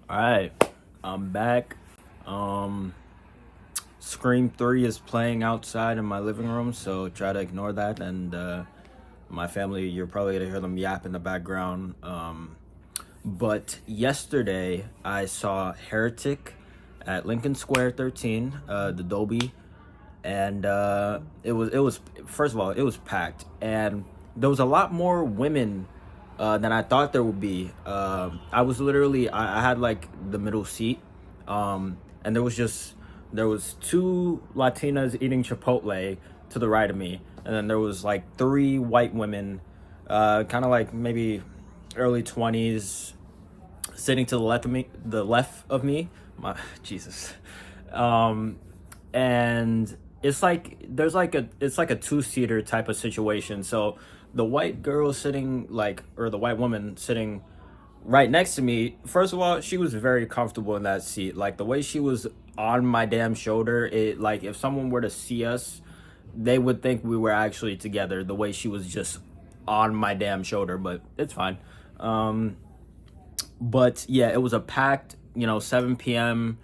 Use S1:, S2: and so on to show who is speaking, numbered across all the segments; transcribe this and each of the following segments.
S1: All right, I'm back. Scream 3 is playing outside in my living room, so try to ignore that. And my family, you're probably gonna hear them yap in the background. But yesterday, I saw Heretic at Lincoln Square 13, the Dolby, and it was first of all, it was packed, and there was a lot more women than I thought there would be. I was literally I had like the middle seat, and there was two Latinas eating Chipotle to the right of me, and then there was like three white women, kind of like maybe early 20s, sitting to the left of me. My Jesus. Um, and it's like it's like a two-seater type of situation. So the white girl sitting like or the white woman sitting right next to me, first of all, she was very comfortable in that seat. Like the way she was on my damn shoulder, it like if someone were to see us, they would think we were actually together, the way she was just on my damn shoulder. But it's fine. But yeah, it was a packed, 7 p.m.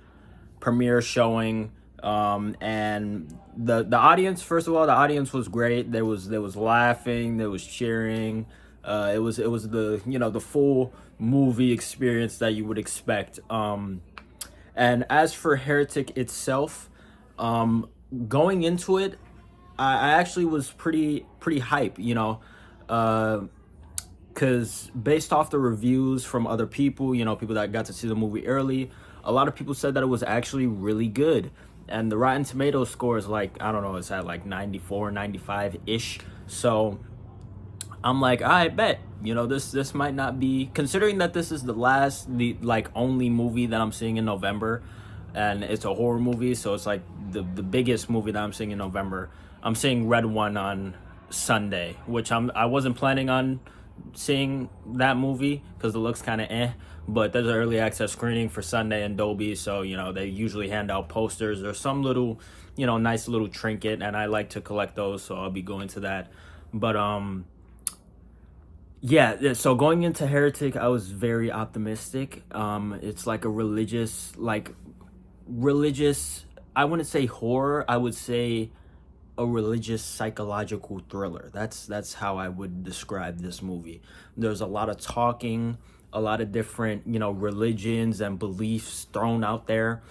S1: premiere showing. And the audience, first of all, the audience was great. There was laughing, there was cheering. It was the the full movie experience that you would expect. And as for Heretic itself, going into it, I actually was pretty hype, because based off the reviews from other people, people that got to see the movie early, a lot of people said that it was actually really good. And the Rotten Tomatoes score is like, I don't know, it's at like 94, 95 ish. So I'm like, I bet, this might not be, considering that this is the like only movie that I'm seeing in November, and it's a horror movie, so it's like the biggest movie that I'm seeing in November. I'm seeing Red One on Sunday, which I wasn't planning on seeing that movie because it looks kind of but there's an early access screening for Sunday in Dolby, so they usually hand out posters or some little nice little trinket, and I like to collect those, so I'll be going to that. But yeah, so going into Heretic, I was very optimistic. It's like a religious, I wouldn't say horror, I would say a religious psychological thriller. That's how I would describe this movie. There's a lot of talking, a lot of different, religions and beliefs thrown out there.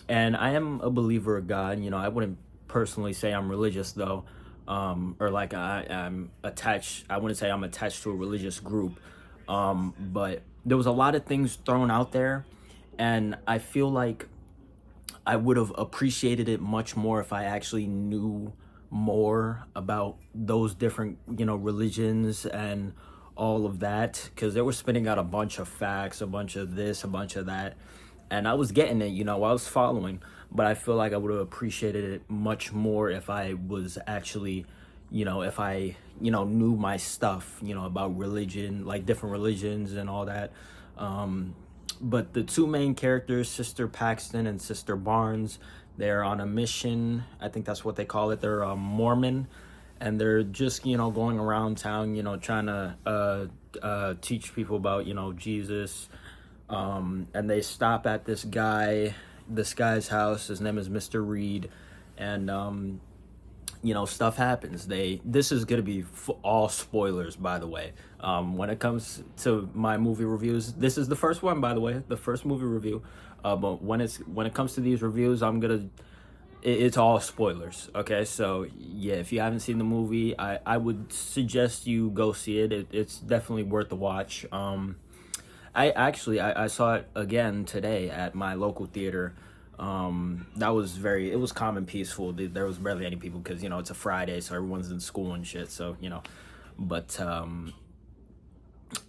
S1: And I am a believer of God. I wouldn't personally say I'm religious though. Or like I'm attached. I wouldn't say I'm attached to a religious group. But there was a lot of things thrown out there, and I feel like I would have appreciated it much more if I actually knew more about those different, religions and all of that, because they were spitting out a bunch of facts, a bunch of this, a bunch of that, and I was getting it, I was following, but I feel like I would have appreciated it much more if I was actually, if I, knew my stuff, about religion, like different religions and all that. But the two main characters, Sister Paxton and Sister Barnes, they're on a mission. I think that's what they call it. They're Mormon, and they're just going around town, trying to teach people about Jesus. And they stop at this guy's house. His name is Mr. Reed, and stuff happens. This is gonna be all spoilers, by the way. When it comes to my movie reviews, this is the first one, by the way, the first movie review. But when it comes to these reviews, it's all spoilers. Okay, so yeah, if you haven't seen the movie, I would suggest you go see it. It's definitely worth the watch. I saw it again today at my local theater. It was calm and peaceful. There was barely any people because it's a Friday, so everyone's in school and shit. So but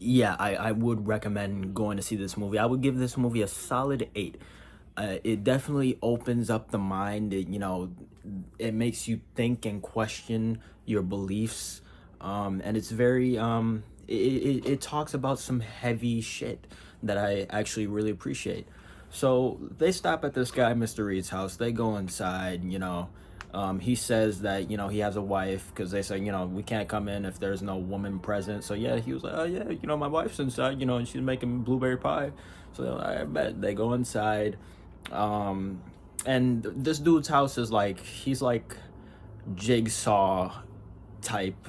S1: yeah, I would recommend going to see this movie. I would give this movie a solid 8. It definitely opens up the mind. It makes you think and question your beliefs. And it's very it talks about some heavy shit that I actually really appreciate. So they stop at this guy, Mr. Reed's house. They go inside, He says that, you know, he has a wife because they say, you know, we can't come in if there's no woman present. So yeah, he was like, oh yeah, you know, my wife's inside, you know, and she's making blueberry pie. So I bet they go inside. Um, and this dude's house is like, he's like Jigsaw type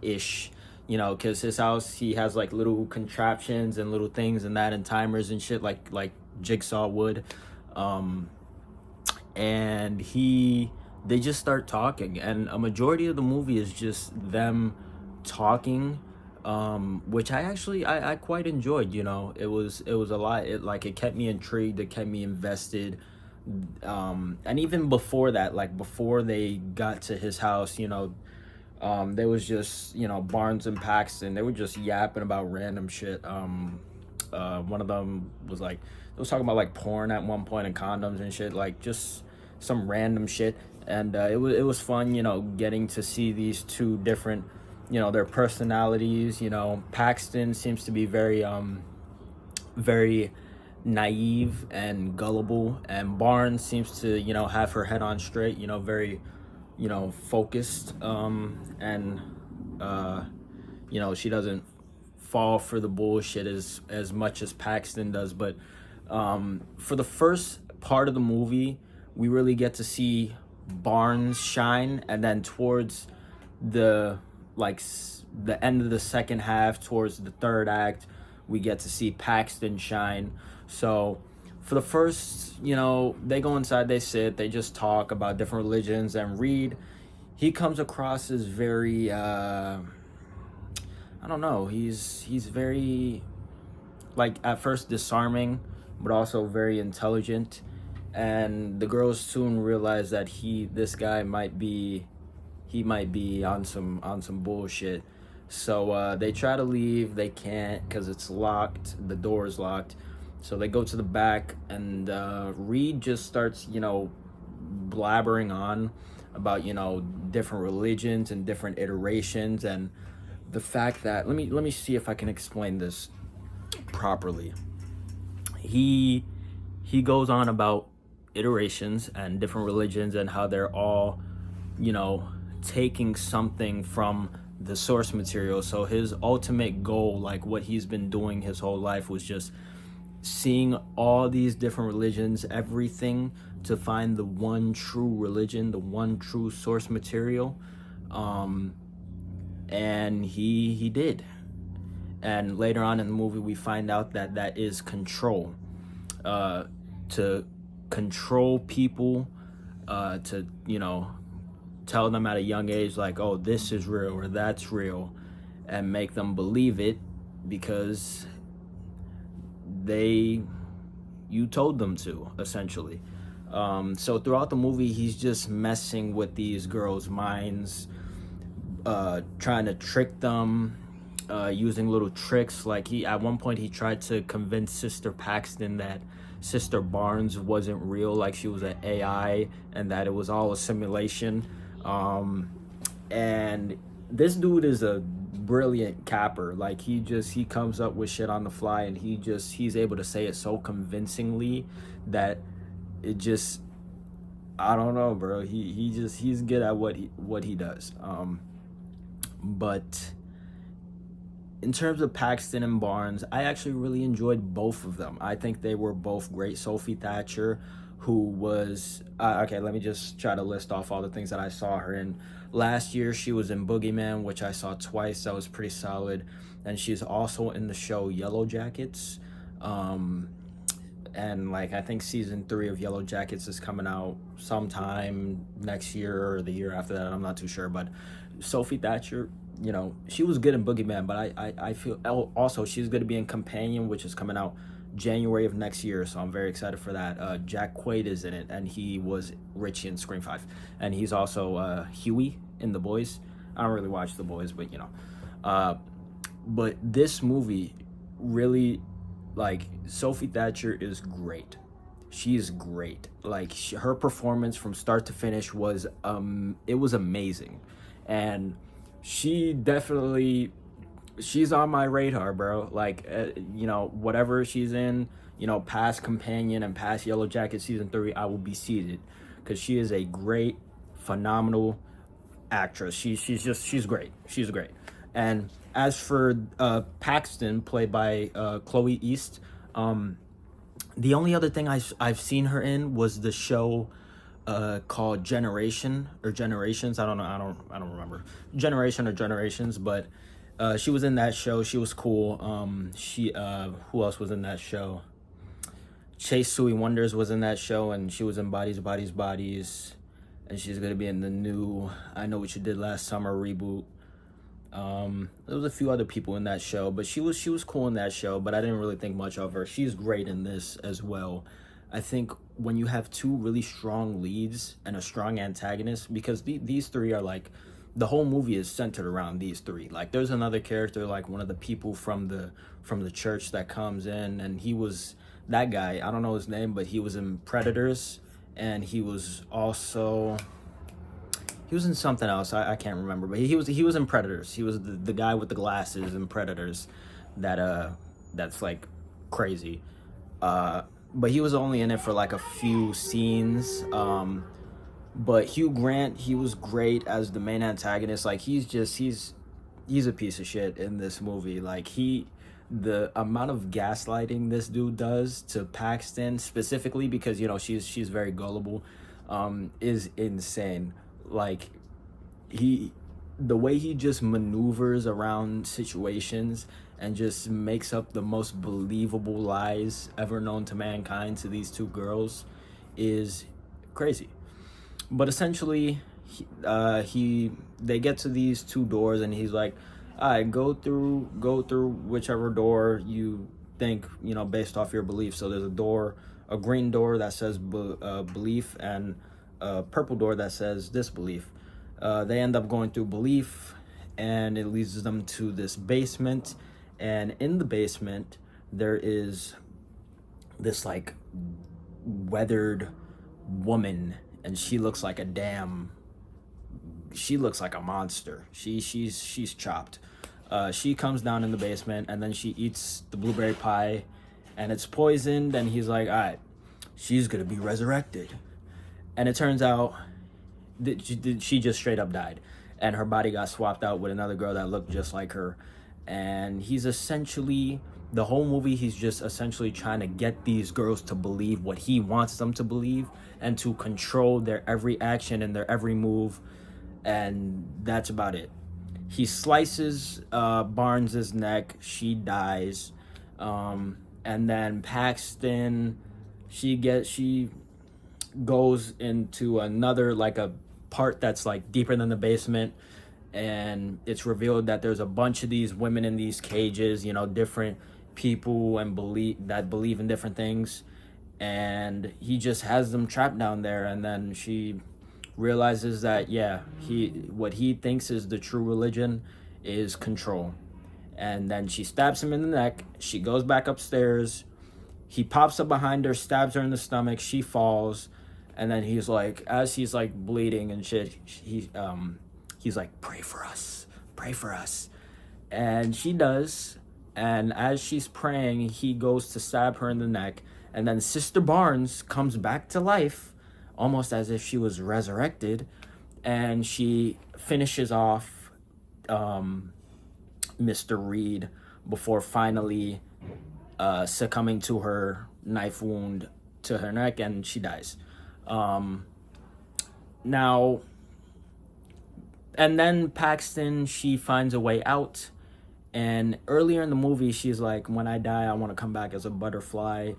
S1: ish, you know, because his house, he has like little contraptions and little things and that and timers and shit like Jigsaw would. Um, and they just start talking, and a majority of the movie is just them talking, which I quite enjoyed. You know, it was a lot. It kept me intrigued, it kept me invested. And even before that, like before they got to his house, you know, there was just, you know, Barnes and Paxton, they were just yapping about random shit. One of them was like, they was talking about like porn at one point and condoms and shit, like just some random shit. And it was fun, you know, getting to see these two different, you know, their personalities. You know, Paxton seems to be very naive and gullible, and Barnes seems to, you know, have her head on straight, you know, very, you know, focused, and you know, she doesn't fall for the bullshit as much as Paxton does. But for the first part of the movie, we really get to see Barnes shine, and then towards the the end of the second half, towards the third act, we get to see Paxton shine. So for the first, you know, they go inside, they sit, they just talk about different religions, and Reed, he comes across as very I don't know, he's very, like, at first disarming, but also very intelligent. And the girls soon realize that this guy might be, he might be on some bullshit. So they try to leave, they can't because it's locked, the door is locked. So they go to the back, and Reed just starts, you know, blabbering on about, you know, different religions and different iterations, and the fact that, let me see if I can explain this properly. He goes on about iterations and different religions and how they're all, you know, taking something from the source material. So his ultimate goal, like what he's been doing his whole life, was just seeing all these different religions, everything, to find the one true religion, the one true source material. And he did. And later on in the movie, we find out that that is control, to control people, to, you know, tell them at a young age, like, oh, this is real or that's real, and make them believe it because you told them to, essentially. So throughout the movie, he's just messing with these girls' minds, trying to trick them, using little tricks. Like, at one point he tried to convince Sister Paxton that Sister Barnes wasn't real, like she was an AI, and that it was all a simulation. And this dude is a brilliant capper. Like, he comes up with shit on the fly, and he's able to say it so convincingly that it just, I don't know, bro. He's good at what he does. But in terms of Paxton and Barnes, I actually really enjoyed both of them. I think they were both great. Sophie Thatcher, who was, okay, let me just try to list off all the things that I saw her in. Last year, she was in Boogeyman, which I saw twice. That was pretty solid. And she's also in the show Yellow Jackets. And, like, I think season 3 of Yellow Jackets is coming out sometime next year or the year after that. I'm not too sure. But Sophie Thatcher, you know, she was good in Boogeyman, but I feel also she's going to be in Companion, which is coming out January of next year, so I'm very excited for that. Jack Quaid is in it, and he was Richie in Scream 5, and he's also Huey in The Boys. I don't really watch The Boys, but, you know. But this movie really, like, Sophie Thatcher is great. She is great. Like, her performance from start to finish was it was amazing. And she's on my radar, bro. Like, you know, whatever she's in, you know, past Companion and past Yellow Jacket season 3, I will be seated, because she is a great phenomenal actress. She's great. She's great. And as for Paxton, played by Chloe East, the only other thing I've seen her in was the show called Generation or Generations. I don't know. I don't remember Generation or Generations, but she was in that show. She was cool. She who else was in that show? Chase Suey Wonders was in that show, and she was in Bodies, and she's gonna be in the new I Know What You Did Last Summer reboot. There was a few other people in that show, but she was cool in that show, but I didn't really think much of her. She's great in this as well. I think when you have two really strong leads and a strong antagonist, because these three are like, the whole movie is centered around these three. Like, there's another character, like one of the people from the church that comes in, and he was that guy. I don't know his name, but he was in Predators, and he was also he was in something else. I can't remember, but he was in Predators. He was the guy with the glasses in Predators, that's like crazy. But he was only in it for like a few scenes. But Hugh Grant, he was great as the main antagonist. Like, he's a piece of shit in this movie. Like, the amount of gaslighting this dude does to Paxton, specifically because, you know, she's very gullible, is insane. Like, the way he just maneuvers around situations and just makes up the most believable lies ever known to mankind to these two girls is crazy. But essentially, they get to these two doors, and he's like, all right, go through whichever door you think, you know, based off your beliefs. So there's a green door that says belief, and a purple door that says disbelief. They end up going through belief, and it leads them to this basement. And in the basement, there is this like weathered woman, and she looks like a monster. She's chopped. She comes down in the basement, and then she eats the blueberry pie, and it's poisoned. And he's like, all right, she's gonna be resurrected. And it turns out that she just straight up died, and her body got swapped out with another girl that looked just like her. And he's essentially, the whole movie, he's just essentially trying to get these girls to believe what he wants them to believe, and to control their every action and their every move. And that's about it. He slices Barnes's neck. She dies. And then Paxton, she goes into another, like a part that's like deeper than the basement, and it's revealed that there's a bunch of these women in these cages, you know, different people and believe in different things, and he just has them trapped down there. And then she realizes that, yeah, what he thinks is the true religion is control. And then she stabs him in the neck. She goes back upstairs. He pops up behind her, stabs her in the stomach. She falls. And then he's like, as he's like bleeding and shit, he's like, pray for us. And she does. And as she's praying, he goes to stab her in the neck. And then Sister Barnes comes back to life, almost as if she was resurrected. And she finishes off Mr. Reed before finally succumbing to her knife wound to her neck, and she dies. Now, and then Paxton, she finds a way out. And earlier in the movie, she's like, when I die, I want to come back as a butterfly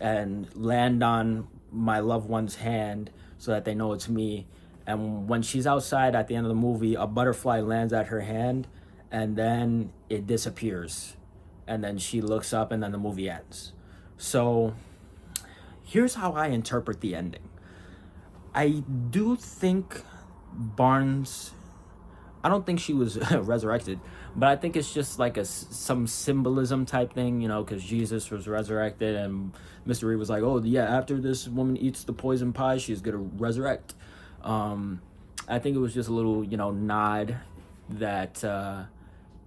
S1: and land on my loved one's hand so that they know it's me. And when she's outside at the end of the movie, a butterfly lands at her hand, and then it disappears. And then she looks up, and then the movie ends. So here's how I interpret the ending. I do think Barnes, I don't think she was resurrected, but I think it's just like some symbolism type thing, you know, because Jesus was resurrected, and Mr. Reed was like, oh yeah, after this woman eats the poison pie, she's gonna resurrect. I think it was just a little, you know, nod that,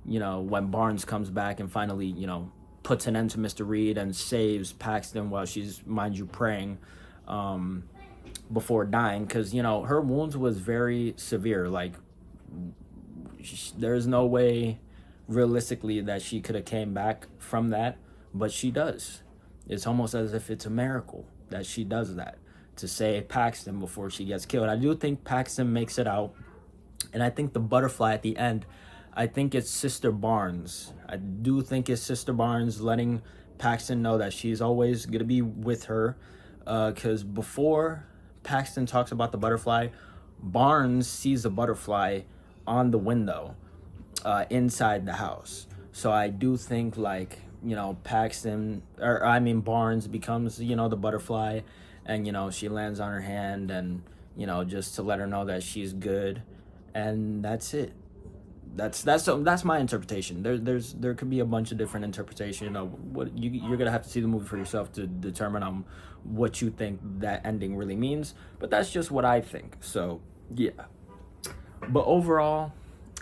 S1: you know, when Barnes comes back and finally, you know, puts an end to Mr. Reed and saves Paxton while she's, mind you, praying, before dying, because her wounds was very severe. Like, there's no way realistically that she could have came back from that, but she does. It's almost as if it's a miracle that she does that to save Paxton before she gets killed. I do think Paxton makes it out, and I think the butterfly at the end, I think it's Sister Barnes. I do think it's Sister Barnes letting Paxton know that she's always gonna be with her, because before Paxton talks about the butterfly, Barnes sees the butterfly on the window, inside the house. So I do think, like, Paxton, or I mean Barnes, becomes the butterfly, and she lands on her hand, and just to let her know that she's good, and that's it. That's my interpretation. There could be a bunch of different interpretation. What you're gonna have to see the movie for yourself to determine what you think that ending really means. But that's just what I think. So yeah. But overall,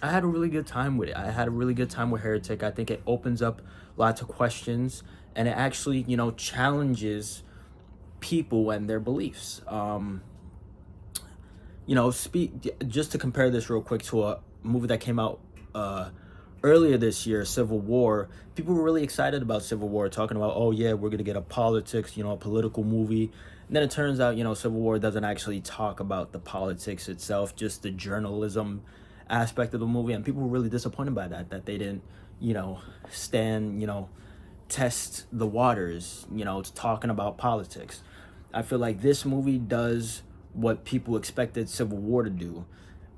S1: I had a really good time with it. I had a really good time with Heretic. I think it opens up lots of questions, and it actually challenges people and their beliefs. Just to compare this real quick to a movie that came out earlier this year, Civil War. People were really excited about Civil War, talking about, oh yeah, we're gonna get a politics, a political movie. And then it turns out, Civil War doesn't actually talk about the politics itself, just the journalism aspect of the movie. And people were really disappointed by that they didn't, test the waters, talking about politics. I feel like this movie does what people expected Civil War to do,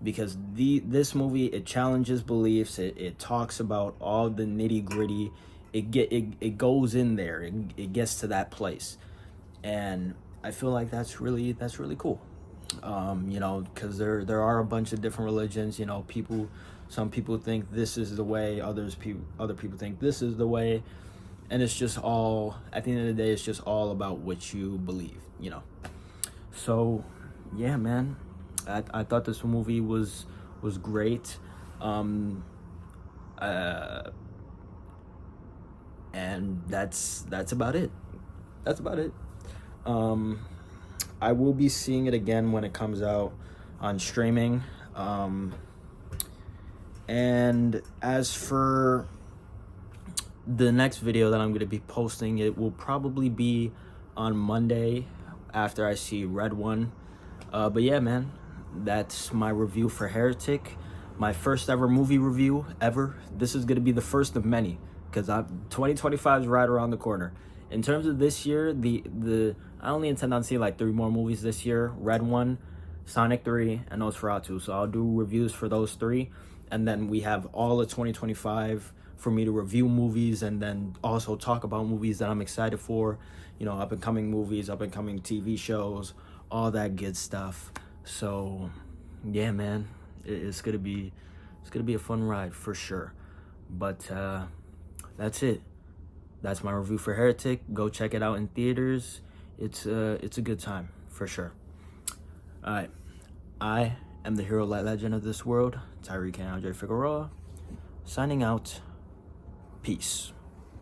S1: because this movie, it challenges beliefs. It talks about all the nitty gritty. It goes in there. It gets to that place, and I feel like that's really cool. Because there are a bunch of different religions. Some people think this is the way. Other people think this is the way, and it's just all, at the end of the day, it's just all about what you believe. So yeah, man. I thought this movie was great, and that's about it. That's about it. I will be seeing it again when it comes out on streaming. And as for the next video that I'm going to be posting, it will probably be on Monday after I see Red One. But yeah, man, that's my review for Heretic. My first ever movie review ever. This is going to be the first of many, because 2025 is right around the corner. In terms of this year, I only intend on seeing like 3 more movies this year: Red One, Sonic 3, and Nosferatu. So I'll do reviews for those 3, and then we have all of 2025 for me to review movies, and then also talk about movies that I'm excited for. Up and coming movies, up and coming TV shows, all that good stuff. So yeah, man, it's gonna be a fun ride for sure. But that's it. That's my review for Heretic. Go check it out in theaters. It's a good time for sure. All right, I am the hero light legend of this world, Tyreek Andre Figueroa, signing out. Peace.